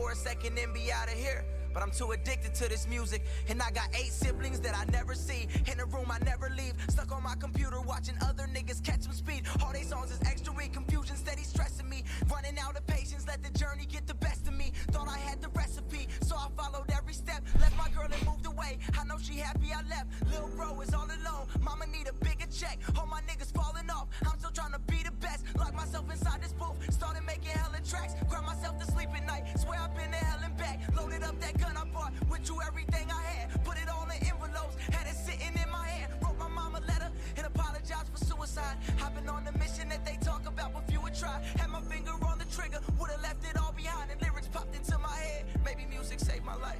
for a second and be out of here. But I'm too addicted to this music. And I got 8 siblings that I never see. In a room I never leave. Stuck on my computer watching other niggas catch some speed. All they songs is extra weak. Confusion steady stressing me. Running out of patience, let the journey get the best of me. Thought I had the recipe, so I followed every step. Left my girl and moved away. I know she happy I left. Lil' bro is all alone. Mama need a bigger check. All my niggas falling off. I'm still trying to be the best. Lock myself inside this booth. Started making hella tracks. Cry myself to sleep at night. Swear I've been to hell and back. Loaded up that gun I bought. Went through everything I had. Put it all in envelopes. Had it sitting in my hand. Wrote my mama a letter and apologized for suicide. I've been on the mission that they talk about, but few would try. Had my finger on the trigger. Would've left it all behind. And lyrics popped into my head. Maybe music saved my life.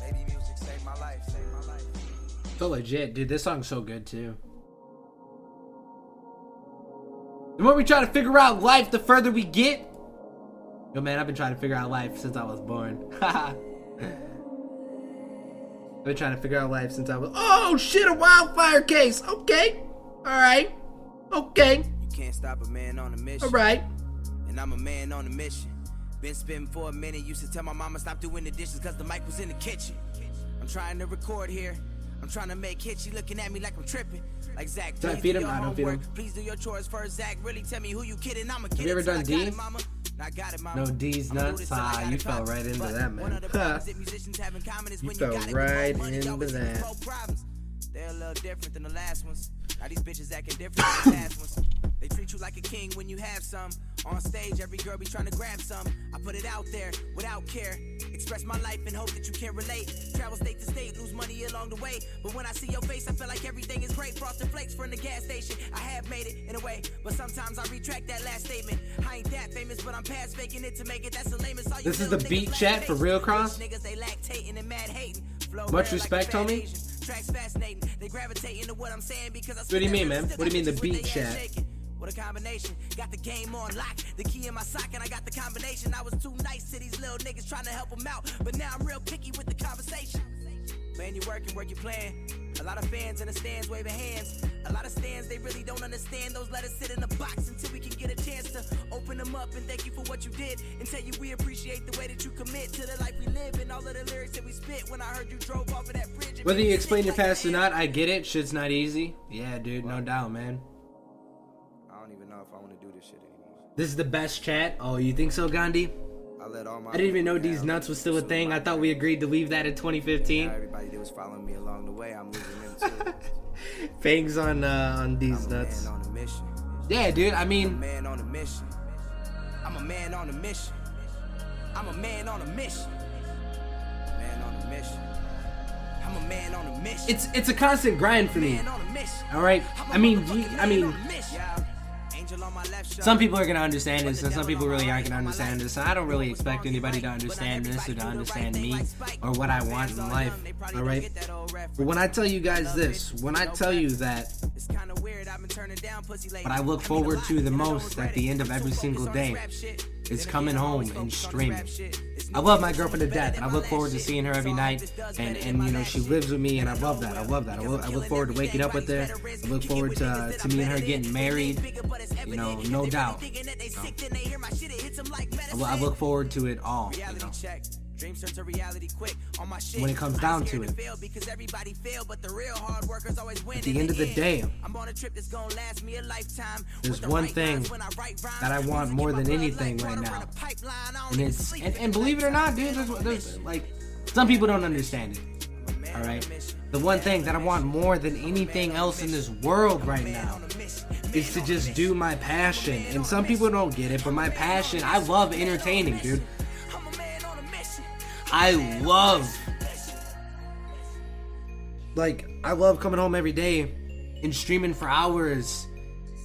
Maybe music saved my life. Saved my life. So legit, dude. This song's so good too. The more we try to figure out life, the further we get. Yo, man, I've been trying to figure out life since I was born. I've been trying to figure out life since I was... Oh, shit, a wildfire case. Okay. All right. Okay. You can't stop a man on a mission. All right. And I'm a man on a mission. Been spitting for a minute. Used to tell my mama stop doing the dishes because the mic was in the kitchen. I'm trying to record here. I'm trying to make hits. She looking at me like I'm tripping. Like Zach, Did I feed him? I don't feed him. Please do your chores first, Zach. Really tell me who you kidding. I'm a kid. Have you ever done D? I got it, mama. No D's nuts. Ah, you fell right into that, man. You fell right into that. They're a little different than the last ones. Now these bitches acting different than the last ones. They treat you like a king when you have some. On stage, every girl be trying to grab some. I put it out there without care. Express my life and hope that you can relate. Travel state to state, lose money along the way. But when I see your face, I feel like everything is great. Frosted flakes from the gas station. I have made it in a way, but sometimes I retract that last statement. I ain't that famous, but I'm past faking it to make it. That's the lamest. This is the beat chat for Real Cross. Much respect, homie. Tracks fascinating. They gravitate into what I'm saying because I. What do you mean, man? What do you mean the beat chat? What a combination. Got the game on lock. The key in my sock and I got the combination. I was too nice to these little niggas trying to help them out. But now I'm real picky with the conversation. Man, you working, work your plan. A lot of fans in the stands waving hands. A lot of stands, they really don't understand. Those letters sit in a box until we can get a chance to open them up and thank you for what you did. And tell you we appreciate the way that you commit to the life we live and all of the lyrics that we spit. When I heard you drove off of that bridge. Whether you explain your past or not, I get it. Shit's not easy. Yeah, dude, no doubt, man. I don't even know if I want to do this shit anymore. This is the best chat? Oh, you think so, Gandhi? I didn't even know these nuts was still a thing. I thought we agreed to leave that in 2015. Everybody that was following me along the way, I'm losing them too. Fangs on these nuts. On a mission. Yeah, dude. I mean, I'm a man on a mission. I'm a man on a mission. I'm a man on a mission. Man on a mission. I'm a man on a mission. It's a constant grind for me. All right. I mean. Some people are gonna understand this, and some people really aren't gonna understand this. I don't really expect anybody to understand this or to understand me or what I want in life. All right. But when I tell you guys this, when I tell you that what I look forward to the most at the end of every single day is coming home and streaming. I love my girlfriend to death, and I look forward to seeing her every night, and you know, she lives with me, and I love that. I look forward to waking up with her. I look forward to me and her getting married, you know, no doubt. I look forward to it all, you know. When it comes down to it, at the end of the day, there's one thing that I want more than anything right now, and it's and believe it or not, dude, there's like, some people don't understand it. All right, the one thing that I want more than anything else in this world right now is to just do my passion. And some people don't get it, but my passion, I love entertaining, dude. I love coming home every day and streaming for hours,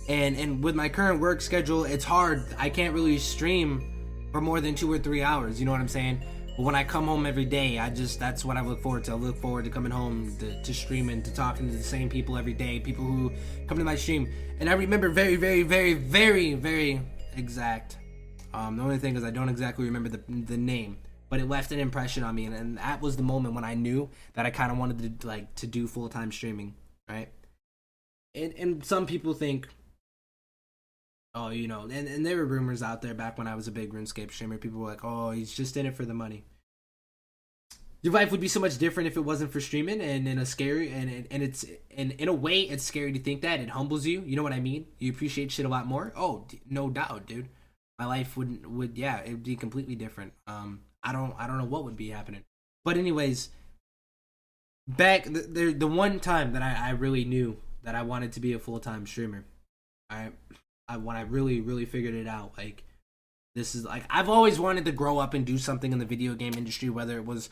and with my current work schedule, it's hard. I can't really stream for more than 2 or 3 hours, you know what I'm saying? But when I come home every day, that's what I look forward to. I look forward to coming home, to streaming, to talking to the same people every day, people who come to my stream. And I remember very, very, very, very, very exact. The only thing is I don't exactly remember the name. But it left an impression on me, and that was the moment when I knew that I kind of wanted to do full-time streaming, right? And some people think, oh, you know, and there were rumors out there back when I was a big RuneScape streamer. People were like, oh, he's just in it for the money. Your life would be so much different if it wasn't for streaming, and in a scary and in a way it's scary to think that. It humbles you. You know what I mean? You appreciate shit a lot more. Oh, no doubt, dude. My life would yeah, it'd be completely different. I don't know what would be happening. But anyways, back the one time that I really knew that I wanted to be a full-time streamer. When I really figured it out, like, this is like, I've always wanted to grow up and do something in the video game industry, whether it was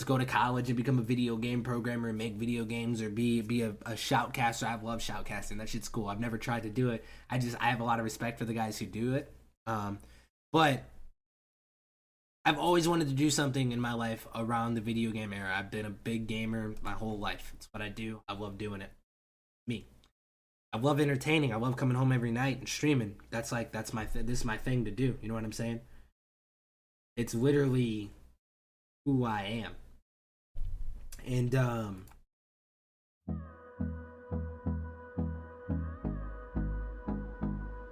go to college and become a video game programmer and make video games, or be a shoutcaster. I love shoutcasting. That shit's cool. I've never tried to do it. I have a lot of respect for the guys who do it. But I've always wanted to do something in my life around the video game era. I've been a big gamer my whole life. It's what I do. I love doing it. Me. I love entertaining. I love coming home every night and streaming. This is my thing to do. You know what I'm saying? It's literally who I am. And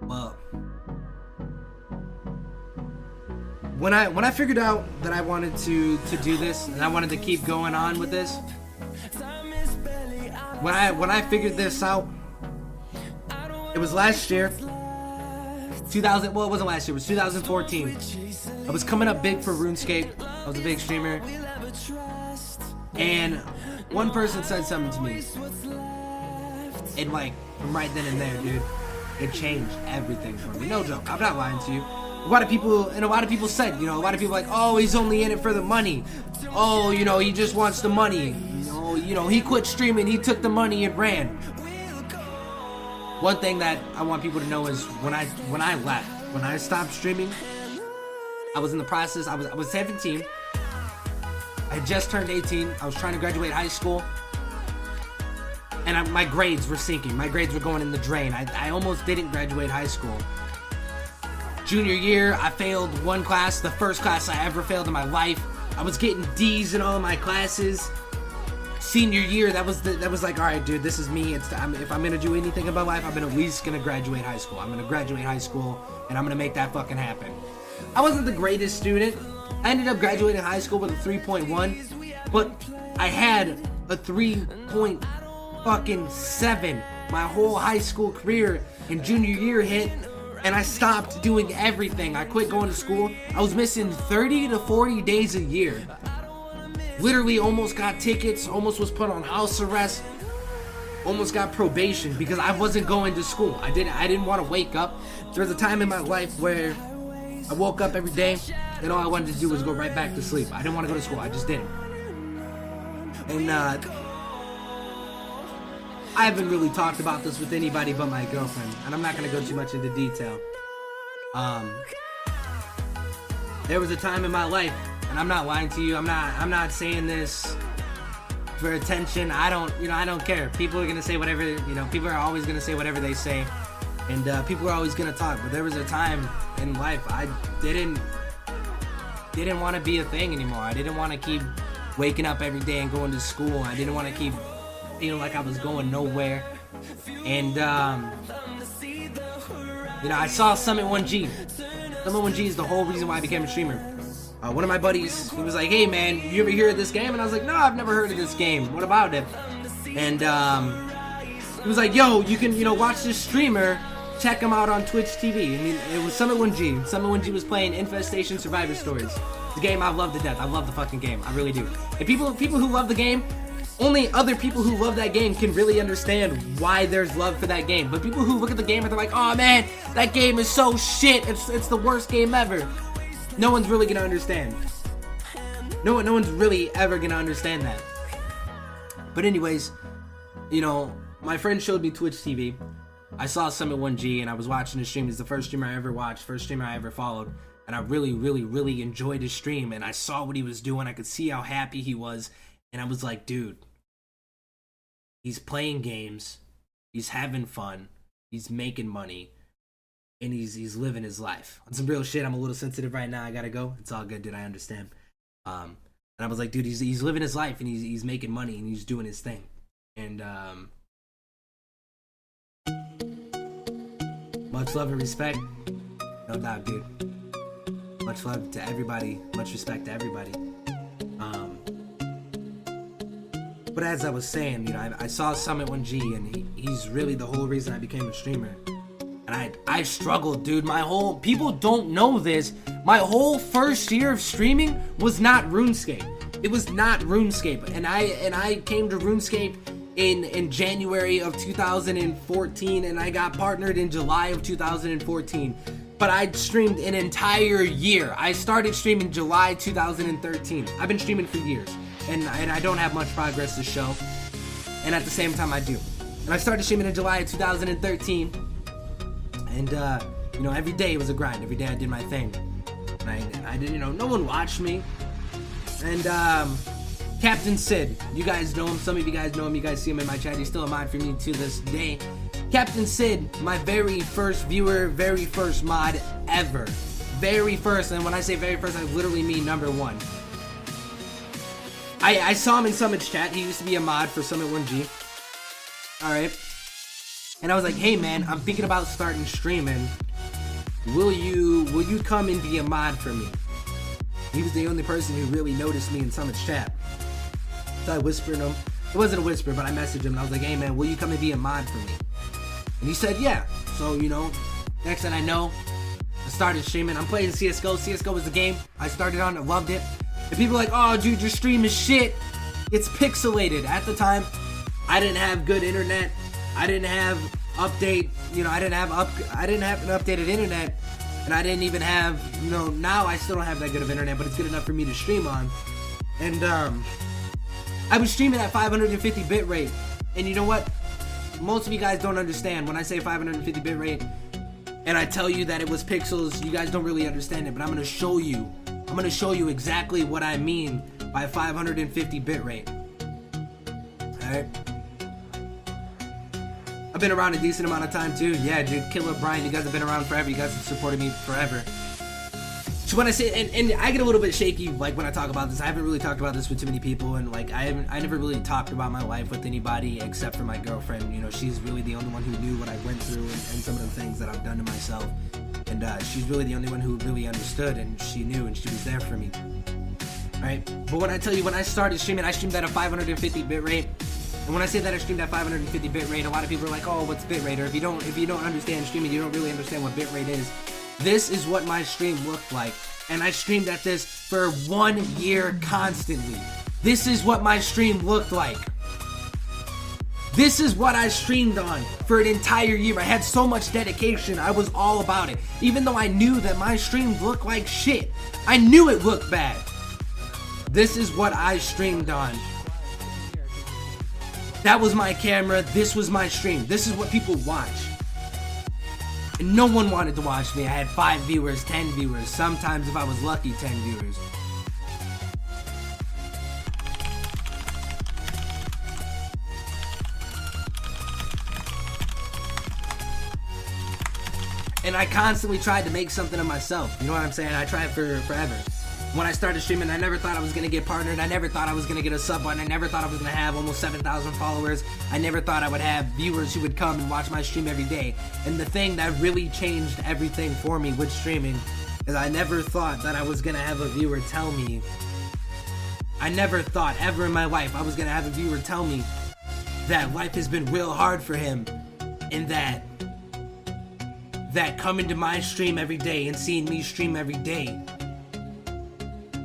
well, when I figured out that I wanted to do this, and I wanted to keep going on with this, when I figured this out, it was last year, 2000. Well, it wasn't last year. It was 2014. I was coming up big for RuneScape. I was a big streamer, and one person said something to me, and like from right then and there, dude, it changed everything for me. No joke. I'm not lying to you. A lot of people said, you know, a lot of people like, oh, he's only in it for the money. Oh, you know, he just wants the money. You know, he quit streaming. He took the money and ran. One thing that I want people to know is when I stopped streaming, I was in the process. I was 17. I had just turned 18. I was trying to graduate high school, and my grades were sinking. My grades were going in the drain. I almost didn't graduate high school. Junior year, I failed one class, the first class I ever failed in my life. I was getting D's in all of my classes. Senior year, that was like, all right, dude, this is me. If I'm gonna do anything in my life, I'm at least gonna graduate high school. I'm gonna graduate high school, and I'm gonna make that fucking happen. I wasn't the greatest student. I ended up graduating high school with a 3.1, but I had a 3.7 my whole high school career, and junior year hit, and I stopped doing everything. I quit going to school. I was missing 30 to 40 days a year. Literally almost got tickets, almost was put on house arrest, almost got probation because I wasn't going to school. I didn't want to wake up. There was a time in my life where I woke up every day and all I wanted to do was go right back to sleep. I didn't want to go to school. I just didn't. And I haven't really talked about this with anybody but my girlfriend, and I'm not going to go too much into detail. There was a time in my life, and I'm not lying to you. I'm not saying this for attention. I don't care. People are going to say whatever, people are always going to say whatever they say. And people are always going to talk. But there was a time in life I didn't want to be a thing anymore. I didn't want to keep waking up every day and going to school. I didn't want to keep feeling like I was going nowhere. And, I saw Summit 1G. Summit 1G is the whole reason why I became a streamer. One of my buddies, he was like, hey man, you ever hear of this game? And I was like, no, I've never heard of this game. What about it? And he was like, yo, you can, watch this streamer. Check him out on Twitch TV. I mean, it was Summit 1G. Summit 1G was playing Infestation Survivor Stories. The game I love to death. I love the fucking game. I really do. And people who love the game, only other people who love that game can really understand why there's love for that game. But people who look at the game and they're like, oh man, that game is so shit. It's the worst game ever. No one's really gonna understand. No one's really ever gonna understand that. But anyways, my friend showed me Twitch TV. I saw Summit 1G and I was watching his stream. He's the first streamer I ever watched, first streamer I ever followed. And I really, really, really enjoyed his stream. And I saw what he was doing. I could see how happy he was. And I was like, dude, he's playing games. He's having fun. He's making money. And he's living his life. On some real shit, I'm a little sensitive right now. I gotta go. It's all good, dude. I understand. And I was like, dude, he's living his life. And he's making money. And he's doing his thing. And, Much love and respect. No doubt, dude. Much love to everybody. Much respect to everybody. But as I was saying, you know, I saw Summit 1G, and he's really the whole reason I became a streamer. And I struggled, dude. People don't know this. My whole first year of streaming was not RuneScape. It was not RuneScape. And I came to RuneScape in January of 2014, and I got partnered in July of 2014. But I streamed an entire year. I started streaming July 2013. I've been streaming for years, and I don't have much progress to show. And at the same time, I do. And I started streaming in July of 2013, and you know, every day it was a grind. Every day I did my thing, and I didn't, you know, no one watched me. And Captain Sid, you guys know him. Some of you guys know him. You guys see him in my chat. He's still a mod for me to this day. Captain Sid, my very first viewer, very first mod ever. Very first, and when I say very first, I literally mean number one. I saw him in Summit's chat. He used to be a mod for Summit 1G. Alright. And I was like, hey man, I'm thinking about starting streaming. Will you come and be a mod for me? He was the only person who really noticed me in Summit's chat. So I whispered him. It wasn't a whisper, but I messaged him and I was like, hey man, will you come and be a mod for me? And he said, yeah. So, you know, next thing I know, I started streaming. I'm playing CSGO. CSGO was the game I started on. I loved it. And people are like, oh, dude, your stream is shit. It's pixelated. At the time, I didn't have good internet. I didn't have update. You know, I didn't have an updated internet. And I didn't even have, you know, now I still don't have that good of internet, but it's good enough for me to stream on. And I was streaming at 550 bitrate. And you know what? Most of you guys don't understand when I say 550 bitrate and I tell you that it was pixels. You guys don't really understand it, but I'm gonna show you. I'm gonna show you exactly what I mean by 550 bitrate. Alright. I've been around a decent amount of time too. Yeah, dude, Killer Brian, you guys have been around forever. You guys have supported me forever. So when I say, and I get a little bit shaky, like when I talk about this. I haven't really talked about this with too many people, and like I never really talked about my life with anybody except for my girlfriend. You know, she's really the only one who knew what I went through and some of the things that I've done to myself. And she's really the only one who really understood, and she knew, and she was there for me. Right? But when I tell you, when I started streaming, I streamed at a 550 bitrate. And when I say that I streamed at 550 bitrate, a lot of people are like, oh, what's bitrate? Or if you don't understand streaming, you don't really understand what bitrate is. This is what my stream looked like, and I streamed at this for 1 year constantly. This is what my stream looked like. This is what I streamed on for an entire year. I had so much dedication. I was all about it. Even though I knew that my stream looked like shit. I knew it looked bad. This is what I streamed on. That was my camera. This was my stream. This is what people watch. And no one wanted to watch me. I had 5 viewers, 10 viewers, sometimes if I was lucky, 10 viewers. And I constantly tried to make something of myself. You know what I'm saying? I tried for forever. When I started streaming, I never thought I was going to get partnered. I never thought I was going to get a sub button. I never thought I was going to have almost 7,000 followers. I never thought I would have viewers who would come and watch my stream every day. And the thing that really changed everything for me with streaming is I never thought that I was going to have a viewer tell me. I never thought ever in my life I was going to have a viewer tell me that life has been real hard for him. And that coming to my stream every day and seeing me stream every day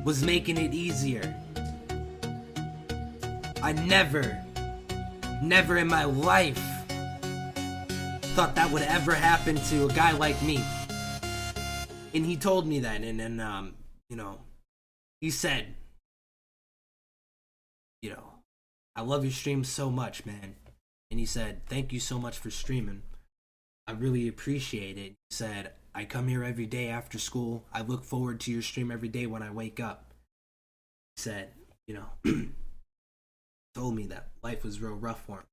was making it easier. I never in my life thought that would ever happen to a guy like me. And he told me that, and you know, he said, you know, I love your stream so much, man. And he said, thank you so much for streaming. I really appreciate it. He said, I come here every day after school. I look forward to your stream every day when I wake up. He said, you know, told me that life was real rough for him.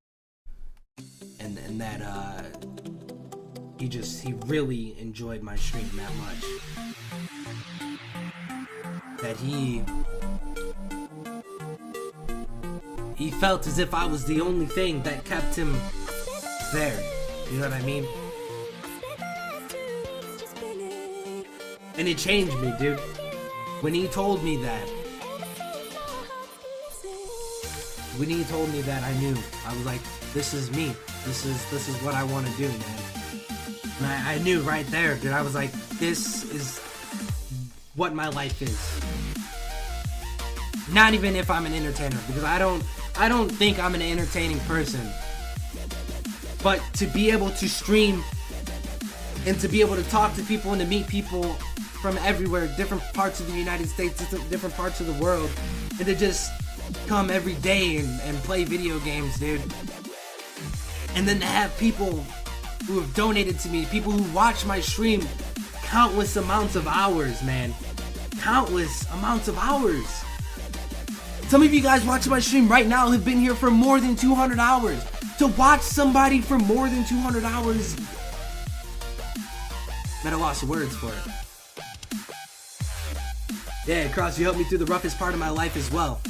And that he really enjoyed my stream that much. That he felt as if I was the only thing that kept him there. You know what I mean? And it changed me, dude. When he told me that, I knew. I was like, this is me. This is what I want to do, man. And I knew right there, dude. I was like, this is what my life is. Not even if I'm an entertainer, because I don't think I'm an entertaining person. But to be able to stream and to be able to talk to people and to meet people from everywhere, different parts of the United States, different parts of the world, and to just come every day and play video games, dude. And then to have people who have donated to me, people who watch my stream countless amounts of hours, man. Countless amounts of hours. Some of you guys watching my stream right now have been here for more than 200 hours. To watch somebody for more than 200 hours, man, I lost words for it. Yeah, Cross, you helped me through the roughest part of my life as well.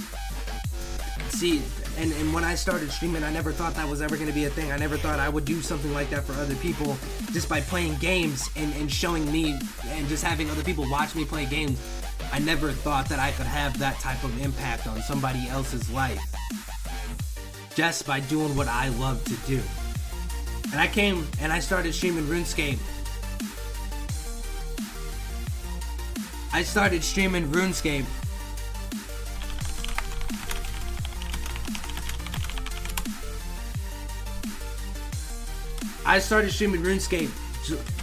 See, and when I started streaming, I never thought that was ever going to be a thing. I never thought I would do something like that for other people just by playing games and showing me and just having other people watch me play games. I never thought that I could have that type of impact on somebody else's life just by doing what I love to do. And I came and I started streaming RuneScape. I started streaming RuneScape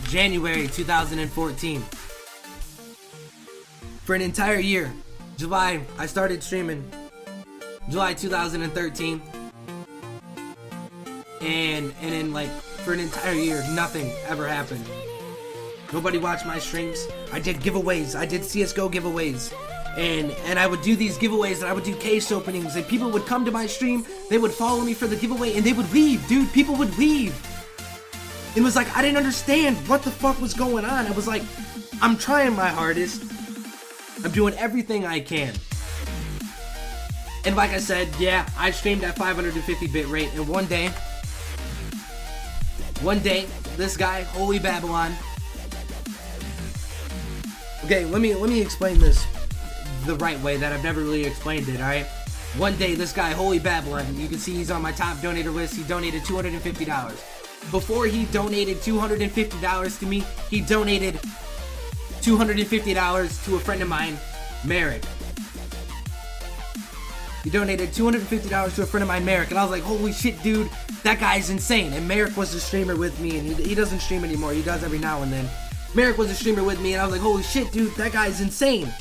January 2014. For an entire year. July, I started streaming July 2013. And then, like, for an entire year, nothing ever happened. Nobody watched my streams. I did giveaways. I did CSGO giveaways. And I would do these giveaways, and I would do case openings, and people would come to my stream, they would follow me for the giveaway, and they would leave, dude. People would leave. It was like, I didn't understand what the fuck was going on. I was like, I'm trying my hardest. I'm doing everything I can. And like I said, yeah, I streamed at 550 bit rate, and one day, this guy, Holy Babylon. Okay, let me explain this the right way that I've never really explained it, alright? One day, this guy, Holy Babylon, you can see he's on my top donator list, he donated $250. Before he donated $250 to me, he donated $250 to a friend of mine, Merrick. He donated $250 to a friend of mine, Merrick, and I was like, holy shit, dude, that guy's insane. And Merrick was a streamer with me, and he doesn't stream anymore, he does every now and then. Merrick was a streamer with me, and I was like, holy shit, dude, that guy's insane.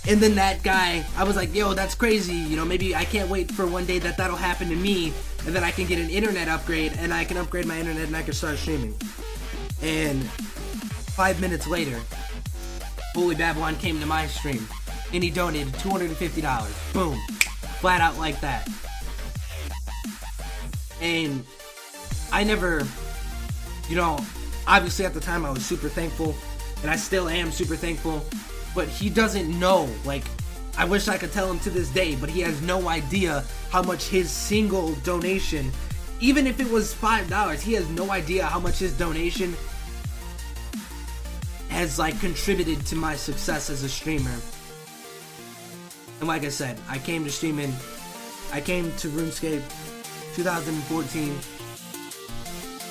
And then that guy, I was like, yo, that's crazy, you know, maybe I can't wait for one day that'll happen to me, and then I can get an internet upgrade, and I can upgrade my internet, and I can start streaming. And 5 minutes later, Holy Babylon came to my stream, and he donated $250. Boom. Flat out like that. And I never, you know, obviously at the time I was super thankful, and I still am super thankful, but he doesn't know, like, I wish I could tell him to this day, but he has no idea how much his single donation, even if it was $5, he has no idea how much his donation has, like, contributed to my success as a streamer. And like I said, I came to RuneScape 2014,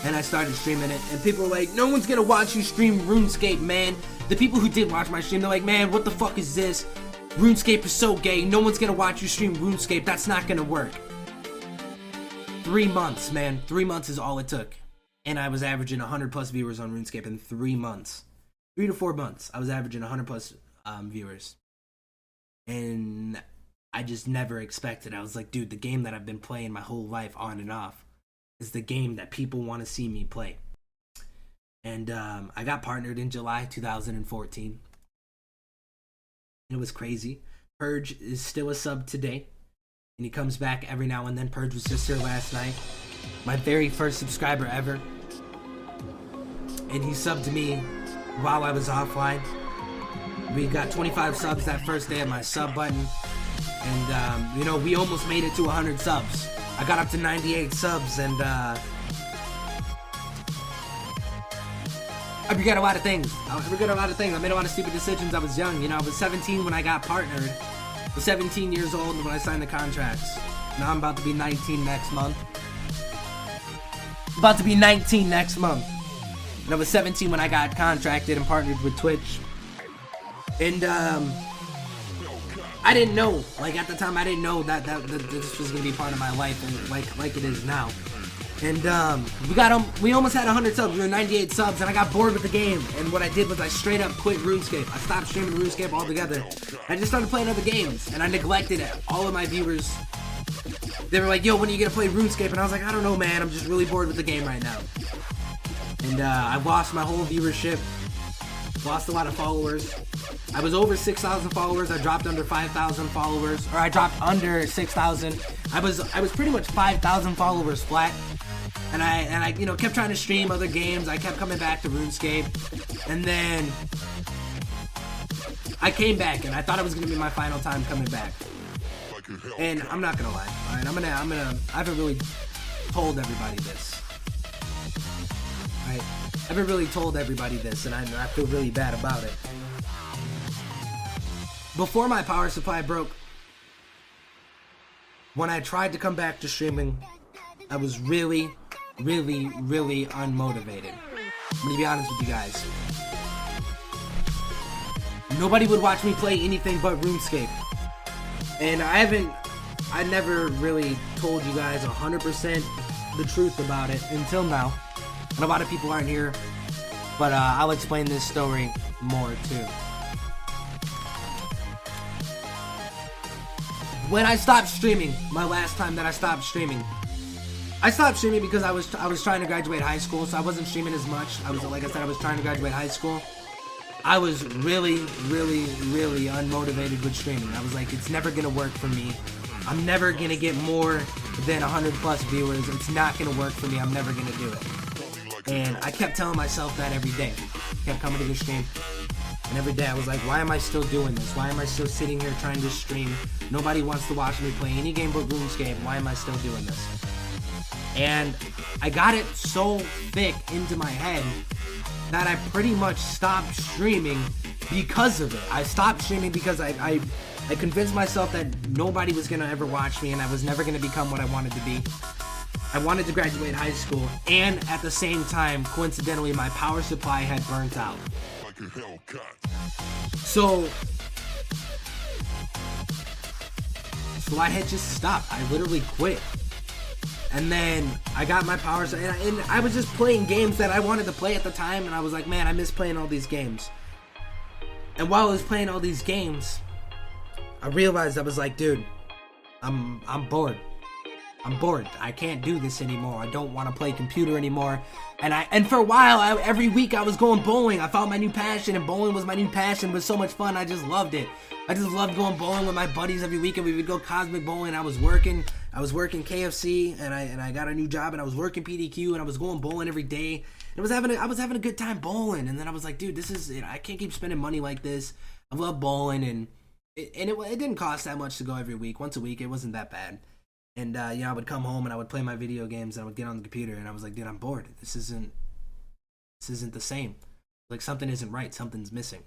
and I started streaming it, and people were like, no one's gonna watch you stream RuneScape, man. The people who did watch my stream, they're like, man, what the fuck is this? RuneScape is so gay, no one's gonna watch you stream RuneScape, that's not gonna work. 3 months, man, 3 months is all it took. And I was averaging 100 plus viewers on RuneScape in 3 months. 3 to 4 months, I was averaging 100 plus viewers. And I just never expected. I was like, dude, the game that I've been playing my whole life on and off is the game that people want to see me play. And I got partnered in July 2014. It was crazy. Purge is still a sub today, and he comes back every now and then. Purge was just here last night. My very first subscriber ever. And he subbed to me while I was offline. We got 25 subs that first day of my sub button. And, you know, we almost made it to 100 subs. I got up to 98 subs, and I regret a lot of things. I regret a lot of things. I made a lot of stupid decisions. I was young, you know. I was 17 when I got partnered. I was 17 years old when I signed the contracts. Now I'm about to be 19 next month. About to be 19 next month. And I was 17 when I got contracted and partnered with Twitch. And I didn't know. Like at the time, I didn't know that this was gonna be part of my life, and like it is now. And we almost had 100 subs. We were 98 subs, and I got bored with the game. And what I did was I straight up quit RuneScape. I stopped streaming RuneScape altogether. I just started playing other games, and I neglected it. All of my viewers, they were like, "Yo, when are you gonna play RuneScape?" And I was like, "I don't know, man. I'm just really bored with the game right now." And I lost my whole viewership. Lost a lot of followers. I was over 6,000 followers. I dropped under 5,000 followers, or I dropped under 6,000. I was pretty much 5,000 followers flat. And I you know, kept trying to stream other games. I kept coming back to RuneScape. And then I came back, and I thought it was gonna be my final time coming back. And I'm not gonna lie. All right, I haven't really told everybody this. Right? I haven't really told everybody this, and I feel really bad about it. Before my power supply broke, when I tried to come back to streaming, I was really, really, really unmotivated. I'm gonna be honest with you guys. Nobody would watch me play anything but RuneScape. And I never really told you guys 100% the truth about it until now. And a lot of people aren't here, but I'll explain this story more too. When I stopped streaming, my last time that I stopped streaming because I was trying to graduate high school, so I wasn't streaming as much. I was, like I said, I was trying to graduate high school. I was really, really, really unmotivated with streaming. I was like, it's never gonna work for me. I'm never gonna get more than 100 plus viewers. It's not gonna work for me. I'm never gonna do it. And I kept telling myself that every day. Kept coming to the stream. And every day I was like, why am I still doing this? Why am I still sitting here trying to stream? Nobody wants to watch me play any game but RuneScape. Why am I still doing this? And I got it so thick into my head that I pretty much stopped streaming because of it. I stopped streaming because I convinced myself that nobody was going to ever watch me and I was never going to become what I wanted to be. I wanted to graduate high school, and at the same time, coincidentally, my power supply had burnt out. So I had just stopped. I literally quit. And then I got my power supply, and I was just playing games that I wanted to play at the time, and I was like, man, I miss playing all these games. And while I was playing all these games, I realized I was like, dude, I'm bored. I'm bored. I can't do this anymore. I don't want to play computer anymore. And for a while, every week I was going bowling. I found my new passion, and bowling was my new passion. It was so much fun. I just loved it. I just loved going bowling with my buddies every week, and we would go cosmic bowling. I was working KFC, and I got a new job, and I was working PDQ, and I was going bowling every day. And I was having a good time bowling. And then I was like, dude, this is it. I can't keep spending money like this. I love bowling, and it didn't cost that much to go every week. Once a week, it wasn't that bad. And I would come home and I would play my video games and I would get on the computer and I was like, dude, I'm bored. This isn't the same. Like, something isn't right. Something's missing.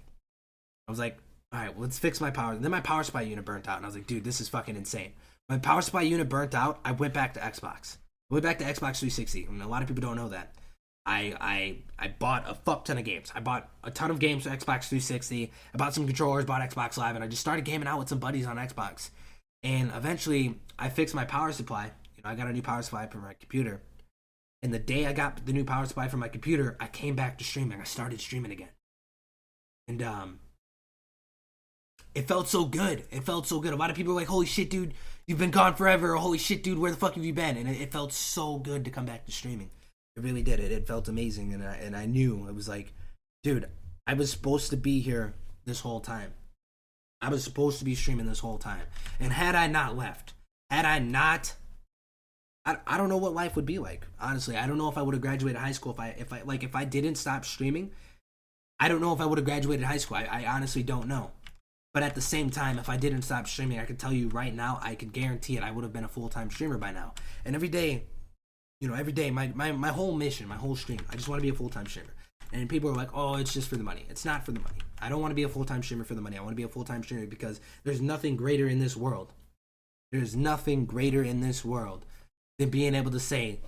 I was like, all right, well, let's fix my power. And then my power supply unit burnt out, and I was like, dude, this is fucking insane. My power supply unit burnt out. I went back to Xbox. I went back to Xbox 360. And a lot of people don't know that. I bought a fuck ton of games. I bought a ton of games for Xbox 360. I bought some controllers, bought Xbox Live, and I just started gaming out with some buddies on Xbox. And eventually, I fixed my power supply. I got a new power supply for my computer. And the day I got the new power supply for my computer, I came back to streaming. I started streaming again. And it felt so good. It felt so good. A lot of people were like, holy shit, dude, you've been gone forever. Or holy shit, dude, where the fuck have you been? And it felt so good to come back to streaming. It really did. It felt amazing. And I knew. It was like, dude, I was supposed to be here this whole time. I was supposed to be streaming this whole time. And had I not left, I don't know what life would be like. Honestly, I don't know if I would have graduated high school if I didn't stop streaming. I don't know if I would have graduated high school. I honestly don't know. But at the same time, if I didn't stop streaming, I can tell you right now, I can guarantee it, I would have been a full-time streamer by now. And every day, my whole mission, my whole stream, I just want to be a full-time streamer. And people are like, oh, it's just for the money. It's not for the money. I don't want to be a full-time streamer for the money. I want to be a full-time streamer because there's nothing greater in this world. There's nothing greater in this world than being able to say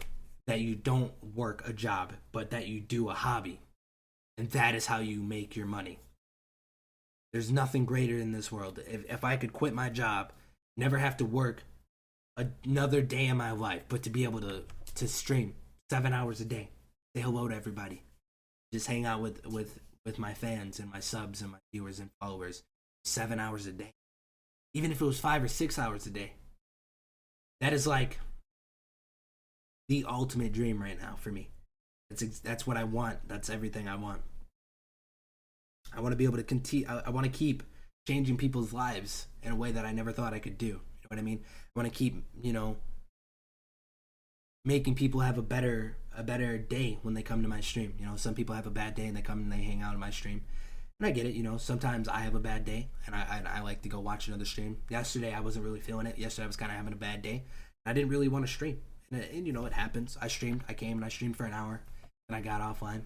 that you don't work a job, but that you do a hobby. And that is how you make your money. There's nothing greater in this world. If I could quit my job, never have to work another day in my life, but to be able to stream 7 hours a day, say hello to everybody, just hang out with my fans and my subs and my viewers and followers 7 hours a day. Even if it was 5 or 6 hours a day. That is like the ultimate dream right now for me. That's what I want. That's everything I want. I want to be able to continue. I want to keep changing people's lives in a way that I never thought I could do. You know what I mean? I want to keep, making people have a better day when they come to my stream. Some people have a bad day and they come and they hang out on my stream. And I get it, sometimes I have a bad day and I like to go watch another stream. Yesterday I wasn't really feeling it. Yesterday I was kind of having a bad day. I didn't really want to stream. And it happens. I came and I streamed for an hour and I got offline.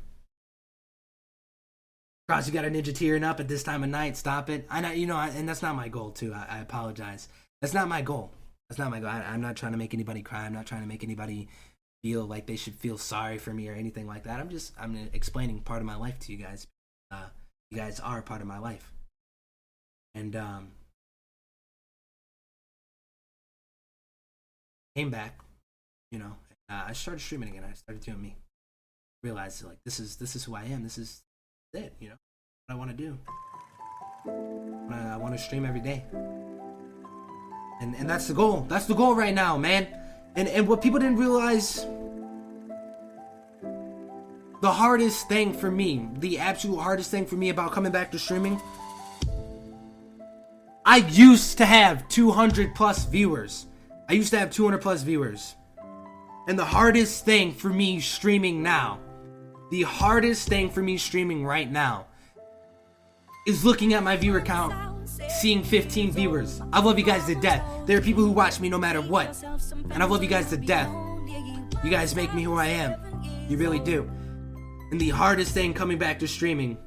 Cross, you got a ninja tearing up at this time of night. Stop it. I know, and that's not my goal too. I apologize. That's not my goal. That's not my goal. I'm not trying to make anybody cry. I'm not trying to make anybody feel like they should feel sorry for me or anything like that. I'm explaining part of my life to you guys. You guys are part of my life. And came back, I started streaming again. I started doing me. Realized like this is who I am. This is it, what I want to do. I want to stream every day. And that's the goal. That's the goal right now, man. And what people didn't realize, the hardest thing for me, the absolute hardest thing for me about coming back to streaming, I used to have 200 plus viewers. I used to have 200 plus viewers. And the hardest thing for me streaming now, the hardest thing for me streaming right now, is looking at my viewer count, seeing 15 viewers. I love you guys to death. There are people who watch me no matter what. And I love you guys to death. You guys make me who I am. You really do. And the hardest thing coming back to streaming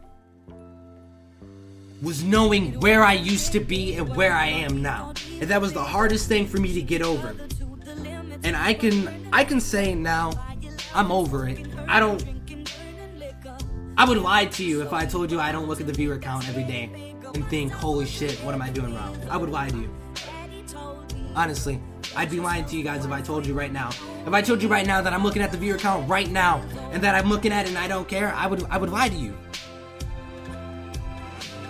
was knowing where I used to be and where I am now. And that was the hardest thing for me to get over. And I can say now, I'm over it. I would lie to you if I told you I don't look at the viewer count every day and think, holy shit, what am I doing wrong? I would lie to you. Honestly, I'd be lying to you guys if I told you right now. If I told you right now that I'm looking at the viewer count right now and that I'm looking at it and I don't care, I would lie to you.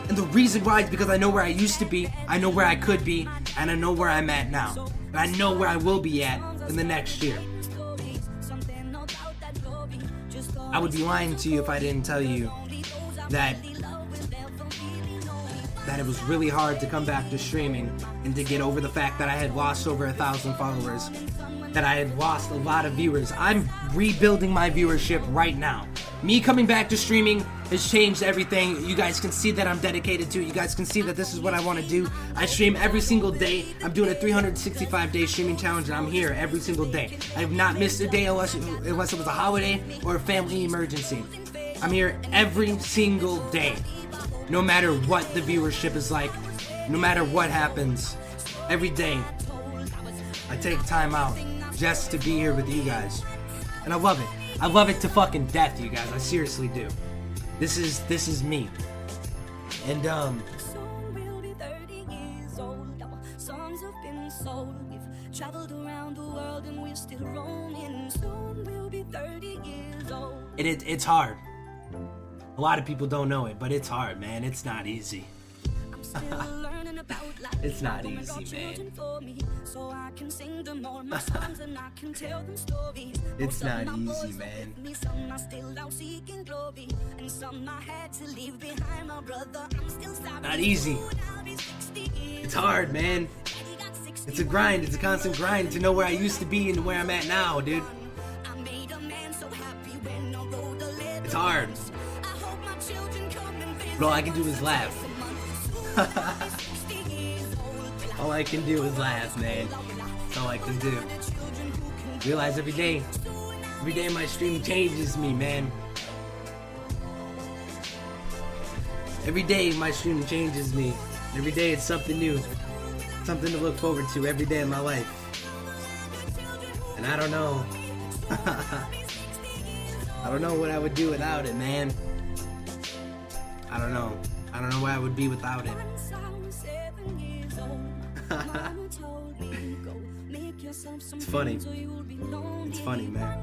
And the reason why is because I know where I used to be, I know where I could be, and I know where I'm at now. And I know where I will be at in the next year. I would be lying to you if I didn't tell you that it was really hard to come back to streaming and to get over the fact that I had lost over 1,000 followers, that I had lost a lot of viewers. I'm rebuilding my viewership right now. Me coming back to streaming has changed everything. You guys can see that I'm dedicated to it. You guys can see that this is what I want to do. I stream every single day. I'm doing a 365-day streaming challenge, and I'm here every single day. I have not missed a day unless it was a holiday or a family emergency. I'm here every single day. No matter what the viewership is like, no matter what happens, every day, I take time out just to be here with you guys. And I love it. I love it to fucking death, you guys. I seriously do. This is me. And traveled around the world and we're still roaming. Soon we'll be 30 years old. It's hard. A lot of people don't know it, but it's hard, man. It's not easy. It's not easy, man. It's not easy, man. Not easy. It's hard, man. It's a grind. It's a constant grind to know where I used to be and where I'm at now, dude. It's hard. But all I can do is laugh. All I can do is laugh, man. That's all I can do. Realize every day my stream changes me, man. Every day my stream changes me. Every day it's something new. Something to look forward to every day of my life. And I don't know. I don't know what I would do without it, man. I don't know. I don't know where I would be without it. It's funny. It's funny, man.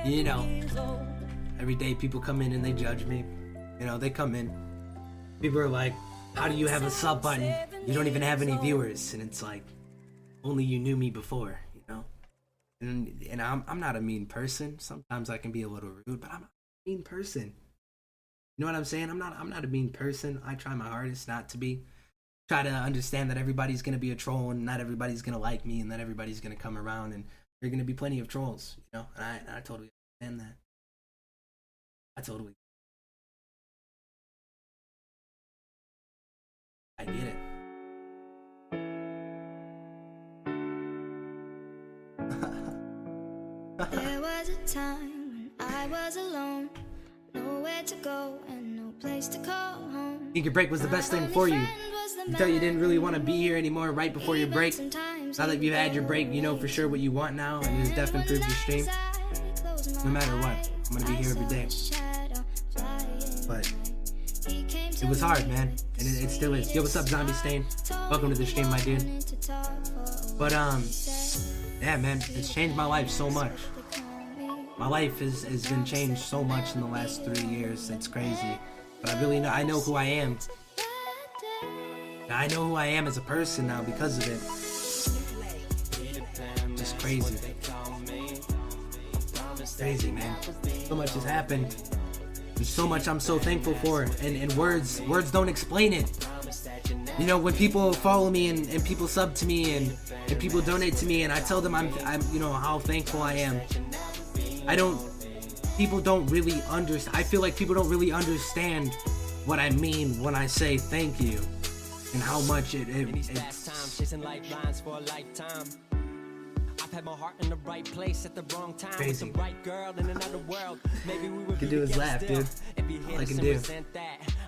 You know, every day people come in and they judge me. You know, they come in. People are like, how do you have a sub button? You don't even have any viewers. And it's like, only you knew me before, you know? And I'm not a mean person. Sometimes I can be a little rude, but I'm not a mean person. You know what I'm saying? I'm not a mean person. I try my hardest not to be. Try to understand that everybody's gonna be a troll and not everybody's gonna like me and that everybody's gonna come around and there are gonna be plenty of trolls, you know? And I totally understand that. I get it. There was a time when I was alone, nowhere to go and no place to call home. Think your break was the best thing for you. You thought you didn't really want to be here anymore right before your break. Now that you've had your break, you know for sure what you want now, and it's definitely improved your stream. No matter what, I'm gonna be here every day. But it was hard, man, and it still is. Yo, what's up, Zombie Stain? Welcome to the stream, my dude. But yeah, man, it's changed my life so much. My life has been changed so much in the last 3 years. It's crazy. But I know who I am. I know who I am as a person now because of it. Just crazy. Crazy, man. So much has happened. There's so much I'm so thankful for, and words don't explain it. You know, when people follow me and people sub to me and people donate to me and I tell them I'm you know how thankful I am. People don't really understand. I feel like people don't really understand what I mean when I say thank you and how much it's I've had my heart in the right place at the wrong time. Crazy. With the right girl in another world. Maybe we would do is laugh, dude. All I can do.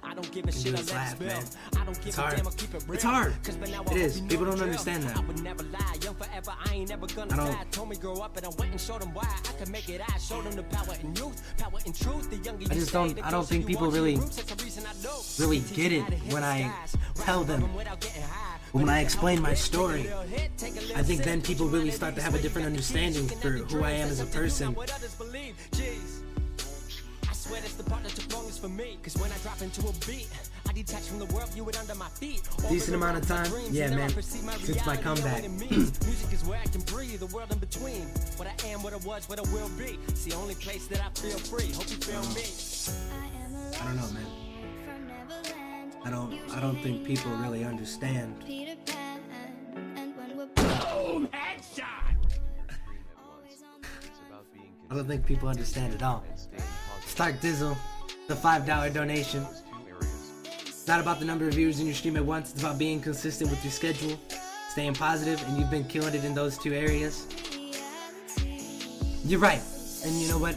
I don't give a shit, is laugh, man. It's hard. It's hard. It is. People don't understand that. I don't think people really get it when I tell them. When I explain my story, I think then people really start to have a different understanding for who I am as a person. Decent amount of time? Yeah, man. Since my comeback. I don't know, man. I don't think people really understand. I don't think people understand at all. Stark Dizzle, the $5 donation. It's not about the number of viewers in your stream at once, it's about being consistent with your schedule, staying positive, and you've been killing it in those two areas. You're right, and you know what?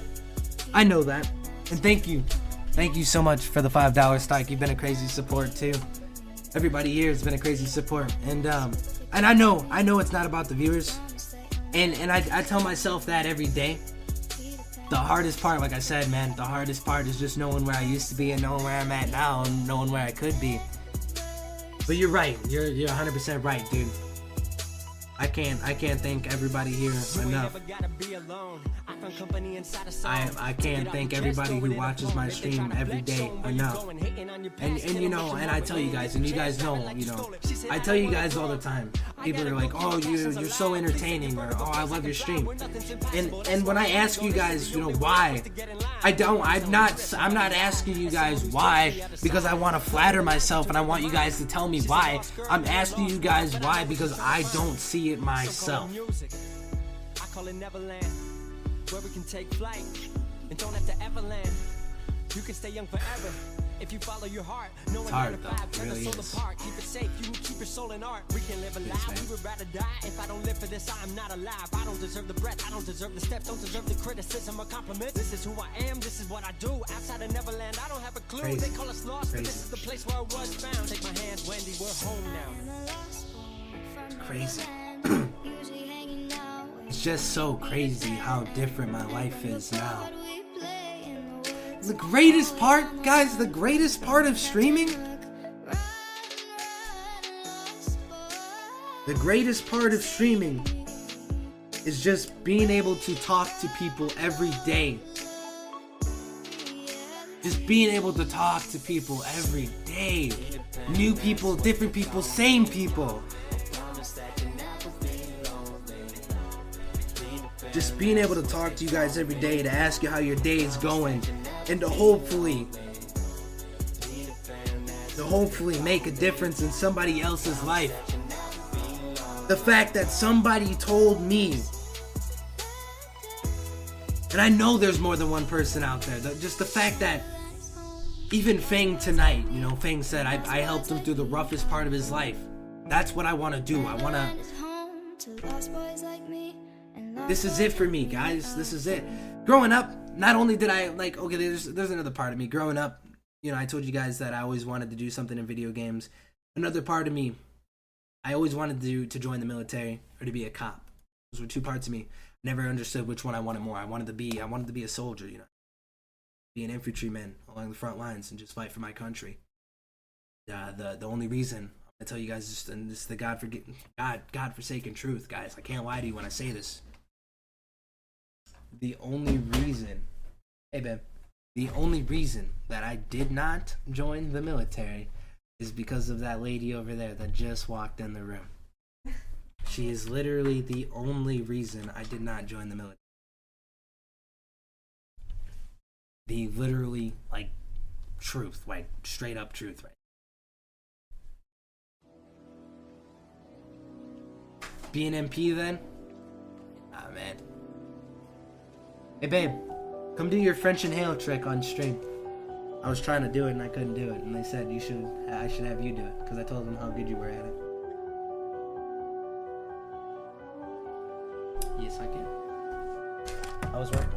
I know that, and thank you. Thank you so much for the $5 Stark. You've been a crazy support too. Everybody here has been a crazy support, and I know it's not about the viewers, and I tell myself that every day. The hardest part, like I said, man, the hardest part is just knowing where I used to be and knowing where I'm at now and knowing where I could be. But you're right. You're 100% right, dude. I can't thank everybody here enough. I can't thank everybody who watches my stream every day enough. And you know, and I tell you guys, and you guys know, you know, I tell you guys all the time. People are like, oh, you're so entertaining, or oh, I love your stream. And when I ask you guys, you know, why, I'm not asking you guys why because I want to flatter myself and I want you guys to tell me why. I'm asking you guys why because I don't see it myself. I call it Neverland, where we can take flight and don't have to ever land. You can stay young forever if you follow your heart. No It's hard though, it really is. Keep it safe, you keep your soul in art. We can live a lie, we would rather die. If I don't live for this, I am not alive. I don't deserve the breath, I don't deserve the steps, don't deserve the criticism or compliments. This is who I am, this is what I do. Outside of Neverland, I don't have a clue. Crazy. They call us lost, but this is the place where I was found. Take my hand, Wendy, we're home now. Crazy. It's just so crazy how different my life is now. The greatest part, guys, the greatest part of streaming, the greatest part of streaming is just being able to talk to people every day. Just being able to talk to people every day. New people, different people, same people. Just being able to talk to you guys every day, to ask you how your day is going, and to hopefully make a difference in somebody else's life. The fact that somebody told me, and I know there's more than one person out there, just the fact that even Fang tonight, you know, Fang said I helped him through the roughest part of his life. That's what I want to do. I want to... This is it for me, guys. This is it. Growing up, not only did I, like, okay, there's another part of me. Growing up, you know, I told you guys that I always wanted to do something in video games. Another part of me, I always wanted to join the military or to be a cop. Those were two parts of me. Never understood which one I wanted more. I wanted to be a soldier, you know, be an infantryman along the front lines and just fight for my country. The only reason I tell you guys this, and this is the God-forsaken truth, guys. I can't lie to you when I say this. The only reason, hey babe, the only reason that I did not join the military is because of that lady over there that just walked in the room. She is literally the only reason I did not join the military. The literally, like, truth, like, straight up truth, right? Be an MP then? Ah, man. Hey babe, come do your French inhale trick on stream. I was trying to do it and I couldn't do it, and they said I should have you do it because I told them how good you were at it. Yes, I can. I was right.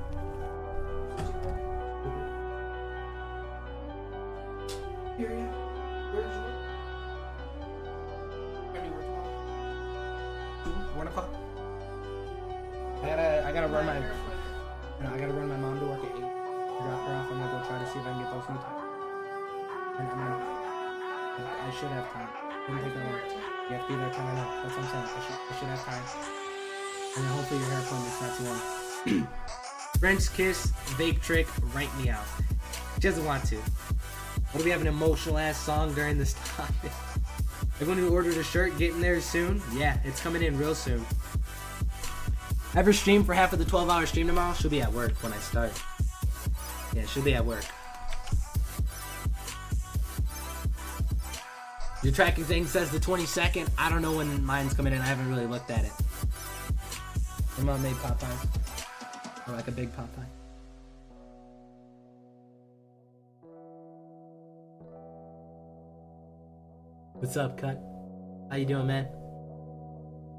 Here, yeah. Where's your work? 1 o'clock. I gotta run my. I gotta run my mom to work at 8. Drop her off. I'm gonna go try to see if I can get those new tires. And I should have time. Didn't take that long. You have to be there 10 and up. That's what I'm saying. I should have time. And then hopefully your hair appointment's not too long. French kiss, vape trick, write me out. She doesn't want to. What do we have, an emotional ass song during this topic? Everyone who ordered a shirt getting there soon? Yeah, it's coming in real soon. Ever stream for half of the 12-hour stream tomorrow? She'll be at work when I start. Yeah, she'll be at work. Your tracking thing says the 22nd. I don't know when mine's coming in. I haven't really looked at it. My mom made Popeyes. Or like a big Popeye. What's up, Cut? How you doing, man?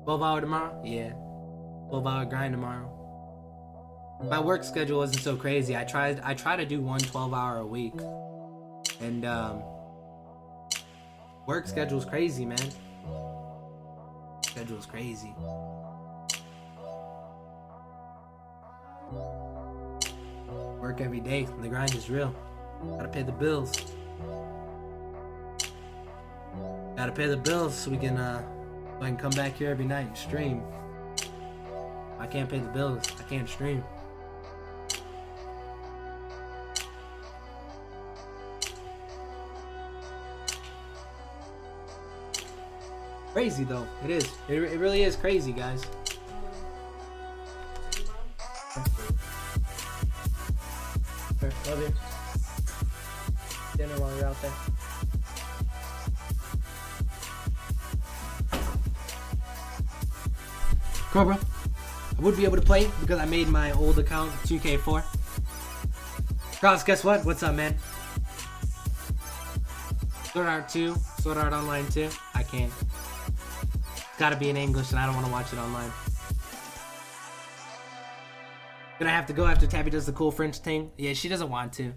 12-hour tomorrow? Yeah. 12-hour grind tomorrow. My work schedule isn't so crazy. I try to do 1 12-hour a week. And work schedule's crazy, man. Schedule's crazy. Work every day. The grind is real. Gotta pay the bills. Gotta pay the bills so we can so I can come back here every night and stream. If I can't pay the bills, I can't stream. Crazy though, it is. It really is crazy, guys. Love you. Dinner while you're out there. Come on, bro. I would be able to play because I made my old account 2K4. Cross, guess what? What's up, man? Sword Art 2, Sword Art Online 2. I can't. It's gotta be in English, and I don't want to watch it online. Gonna have to go after Tabby does the cool French thing. Yeah, she doesn't want to.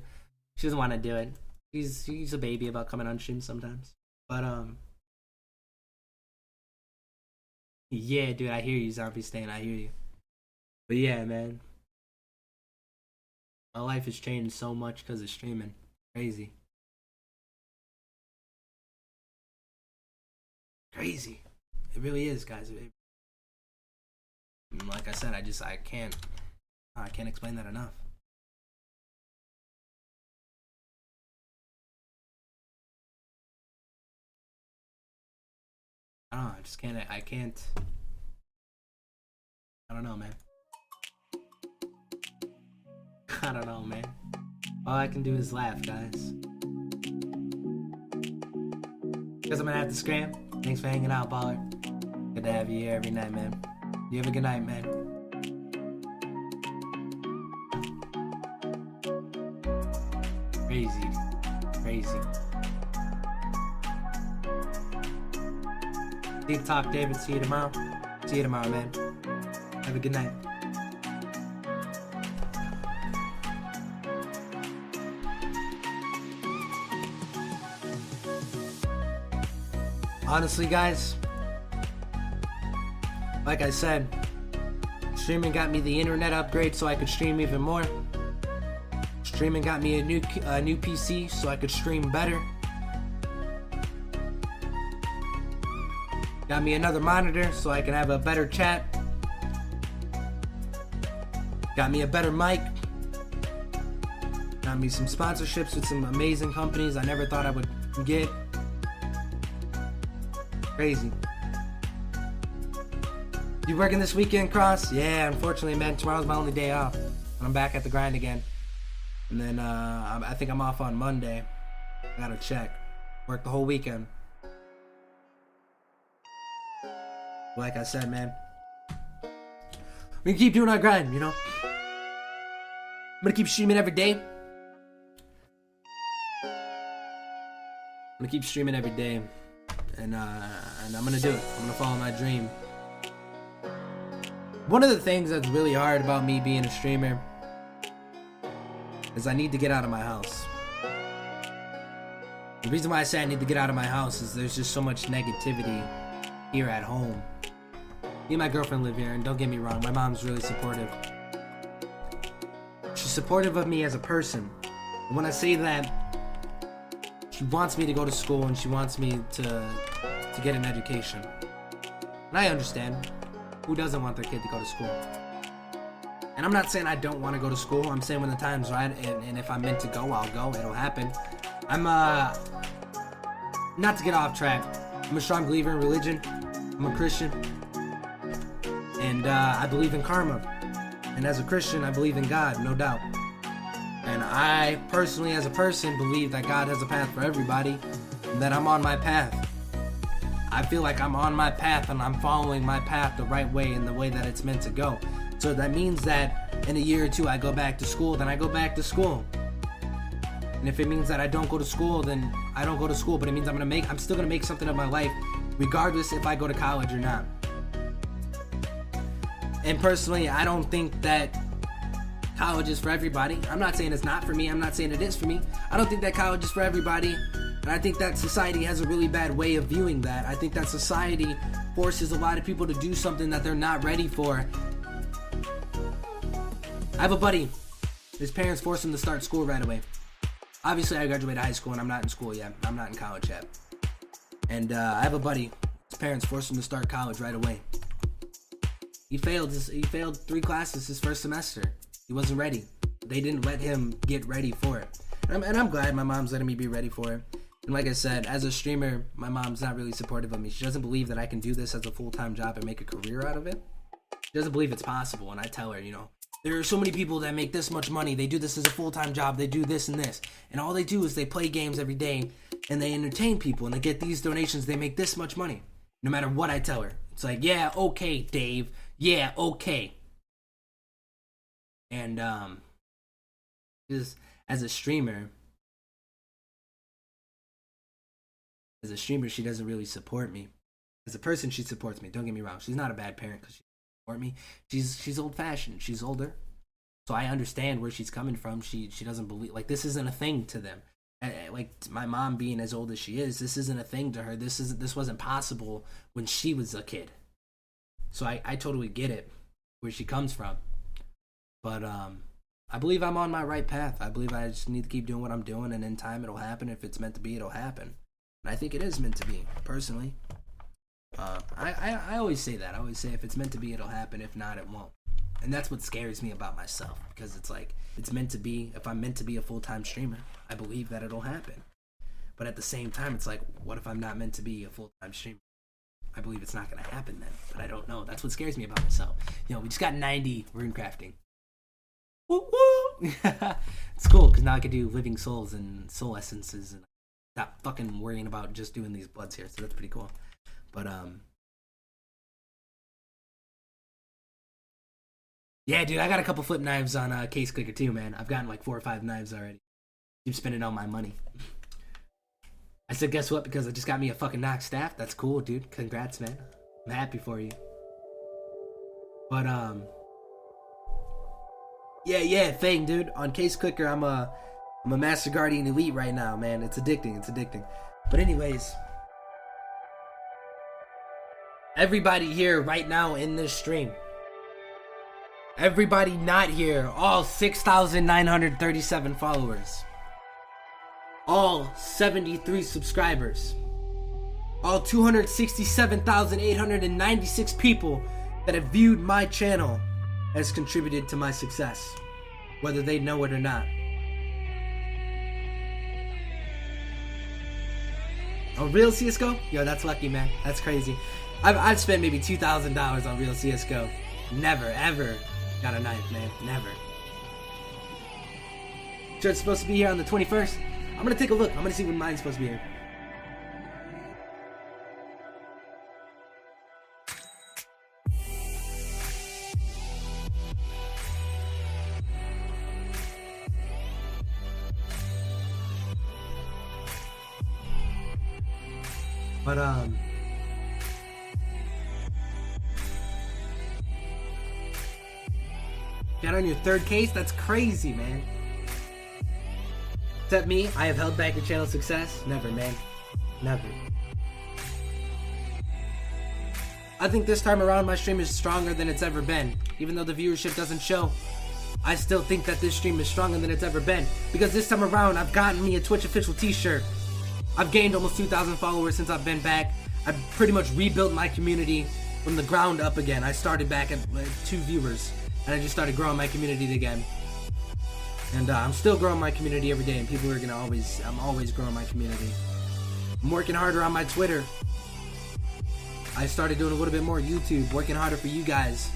She doesn't want to do it. She's a baby about coming on stream sometimes. But yeah, dude, I hear you, Zombie Stain. I hear you. But yeah, man, my life has changed so much because of streaming. Crazy. Crazy. It really is, guys. Like I said, I can't explain that enough. I don't know, I just can't, I don't know, man. I don't know, man. All I can do is laugh, guys. Guess I'm gonna have to scram. Thanks for hanging out, Baller. Good to have you here every night, man. You have a good night, man. Crazy. Crazy. Deep talk, David. See you tomorrow. See you tomorrow, man. Have a good night. Honestly, guys, like I said, streaming got me the internet upgrade so I could stream even more. Streaming got me a new PC so I could stream better. Got me another monitor so I can have a better chat. Got me a better mic. Got me some sponsorships with some amazing companies I never thought I would get. Crazy. You working this weekend, Cross? Yeah, unfortunately, man. Tomorrow's my only day off. And I'm back at the grind again. And then I think I'm off on Monday. I gotta check. Work the whole weekend. Like I said, man, we can keep doing our grind, you know? I'm gonna keep streaming every day. I'm gonna keep streaming every day. And I'm gonna do it. I'm gonna follow my dream. One of the things that's really hard about me being a streamer is I need to get out of my house. The reason why I say I need to get out of my house is there's just so much negativity here at home. Me and my girlfriend live here, and don't get me wrong, my mom's really supportive. She's supportive of me as a person. And when I say that, she wants me to go to school and she wants me to get an education. And I understand. Who doesn't want their kid to go to school? And I'm not saying I don't want to go to school. I'm saying when the time's right, and if I'm meant to go, I'll go. It'll happen. I'm not to get off track, I'm a strong believer in religion. I'm a Christian. And I believe in karma. And as a Christian, I believe in God, no doubt. And I personally, as a person, believe that God has a path for everybody, and that I'm on my path. I feel like I'm on my path and I'm following my path the right way, in the way that it's meant to go. So that means that in a year or two I go back to school, then I go back to school. And if it means that I don't go to school, then I don't go to school. But it means I'm still gonna make something of my life, regardless if I go to college or not. And personally, I don't think that college is for everybody. I'm not saying it's not for me. I'm not saying it is for me. I don't think that college is for everybody. And I think that society has a really bad way of viewing that. I think that society forces a lot of people to do something that they're not ready for. I have a buddy. His parents forced him to start school right away. Obviously, I graduated high school and I'm not in school yet. I'm not in college yet. And I have a buddy. His parents forced him to start college right away. He failed 3 classes his first semester. He wasn't ready. They didn't let him get ready for it. And I'm glad my mom's letting me be ready for it. And like I said, as a streamer, my mom's not really supportive of me. She doesn't believe that I can do this as a full-time job and make a career out of it. She doesn't believe it's possible. And I tell her, you know, there are so many people that make this much money. They do this as a full-time job. They do this and this. And all they do is they play games every day and they entertain people and they get these donations. They make this much money. No matter what I tell her. It's like, yeah, okay, Dave. Yeah, okay. And just as a streamer, As a streamer, she doesn't really support me. As a person, she supports me. Don't get me wrong. She's not a bad parent because she support me. She's old fashioned. She's older, so I understand where she's coming from. She doesn't believe, like, this isn't a thing to them. Like my mom being as old as she is, this isn't a thing to her. This wasn't possible when she was a kid. So I totally get it where she comes from. But I believe I'm on my right path. I believe I just need to keep doing what I'm doing, and in time it'll happen. If it's meant to be, it'll happen. And I think it is meant to be, personally. I always say that. I always say if it's meant to be, it'll happen. If not, it won't. And that's what scares me about myself, because it's like, it's meant to be. If I'm meant to be a full-time streamer, I believe that it'll happen. But at the same time, it's like, what if I'm not meant to be a full-time streamer? I believe it's not going to happen then, but I don't know. That's what scares me about myself. You know, we just got 90 rune crafting. Woo woo! It's cool, because now I can do living souls and soul essences and not fucking worrying about just doing these bloods here, so that's pretty cool. But, yeah, dude, I got a couple flip knives on Case Clicker too, man. I've gotten like 4 or 5 knives already. Keep spending all my money. I said, guess what? Because I just got me a fucking Nox staff. That's cool, dude. Congrats, man. I'm happy for you. But, yeah, thing, dude. On Case Clicker, I'm a Master Guardian Elite right now, man. It's addicting. But anyways, everybody here right now in this stream, everybody not here, all 6,937 followers, all 73 subscribers, all 267,896 people that have viewed my channel has contributed to my success, whether they know it or not. Oh, real CSGO? Yo, that's lucky, man. That's crazy. I've spent maybe $2,000 on real CSGO. Never, ever got a knife, man. Never. Sure, it's supposed to be here on the 21st. I'm gonna take a look. I'm gonna see when mine's supposed to be here. But, got on your 3rd case? That's crazy, man. Except me, I have held back your channel's success? Never, man. Never. I think this time around my stream is stronger than it's ever been. Even though the viewership doesn't show, I still think that this stream is stronger than it's ever been. Because this time around, I've gotten me a Twitch official t-shirt. I've gained almost 2,000 followers since I've been back. I've pretty much rebuilt my community from the ground up again. I started back at 2 viewers, and I just started growing my community again. And I'm still growing my community every day, and people are gonna I'm always growing my community. I'm working harder on my Twitter. I started doing a little bit more YouTube, working harder for you guys.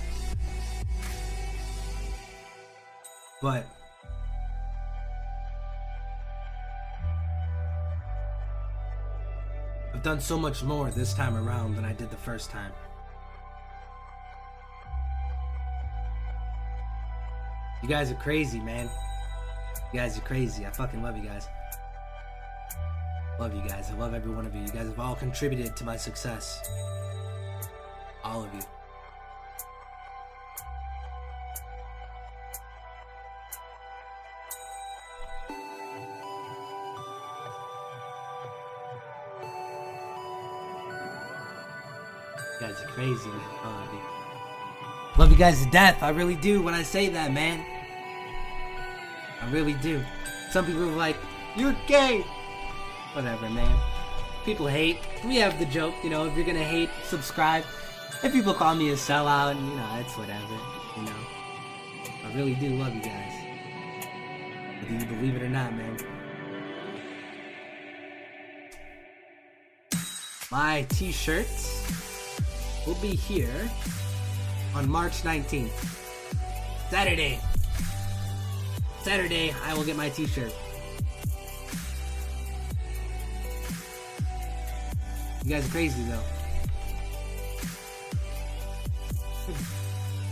But I've done so much more this time around than I did the first time. You guys are crazy, man. You guys are crazy. I fucking love you guys. Love you guys. I love every one of you. You guys have all contributed to my success. All of you. You guys are crazy, man. All of you. Love you guys to death. I really do when I say that, man. I really do. Some people are like, you're gay. Whatever, man. People hate. We have the joke, you know, if you're gonna hate, subscribe. If people call me a sellout, you know, it's whatever, you know. I really do love you guys. Whether you believe it or not, man. My t-shirts will be here on March 19th. Saturday, I will get my t-shirt. You guys are crazy, though.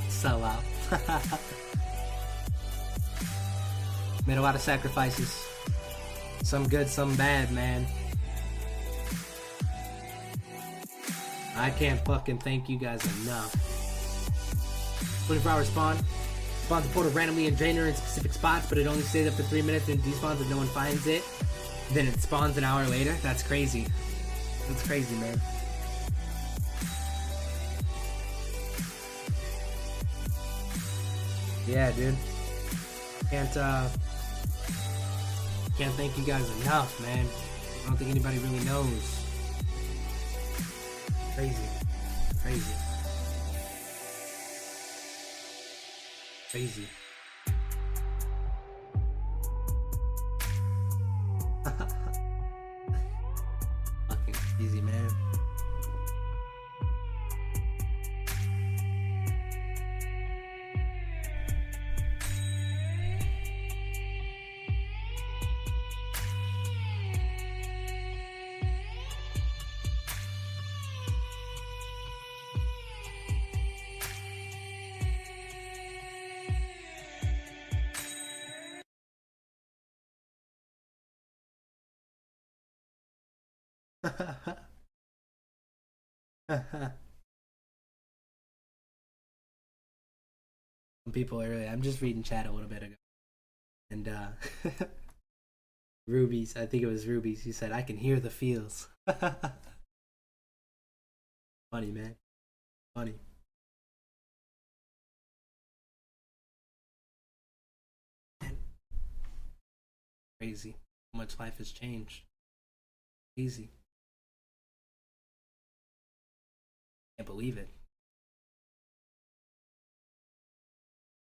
Sell out. Made a lot of sacrifices. Some good, some bad, man. I can't fucking thank you guys enough. 24-hour spawn. Spawns a portal randomly in Drainer in specific spots, but it only stays up for 3 minutes and despawns if no one finds it. Then it spawns an hour later. That's crazy. That's crazy, man. Yeah, dude. Can't thank you guys enough, man. I don't think anybody really knows. Crazy. Crazy. Crazy. Fucking crazy, man. Some people are really, I'm just reading chat a little bit ago. And Rubies, I think it was Rubies, he said, I can hear the feels. Funny, man. Funny. Man. Crazy. How much life has changed. Easy. Can't believe it.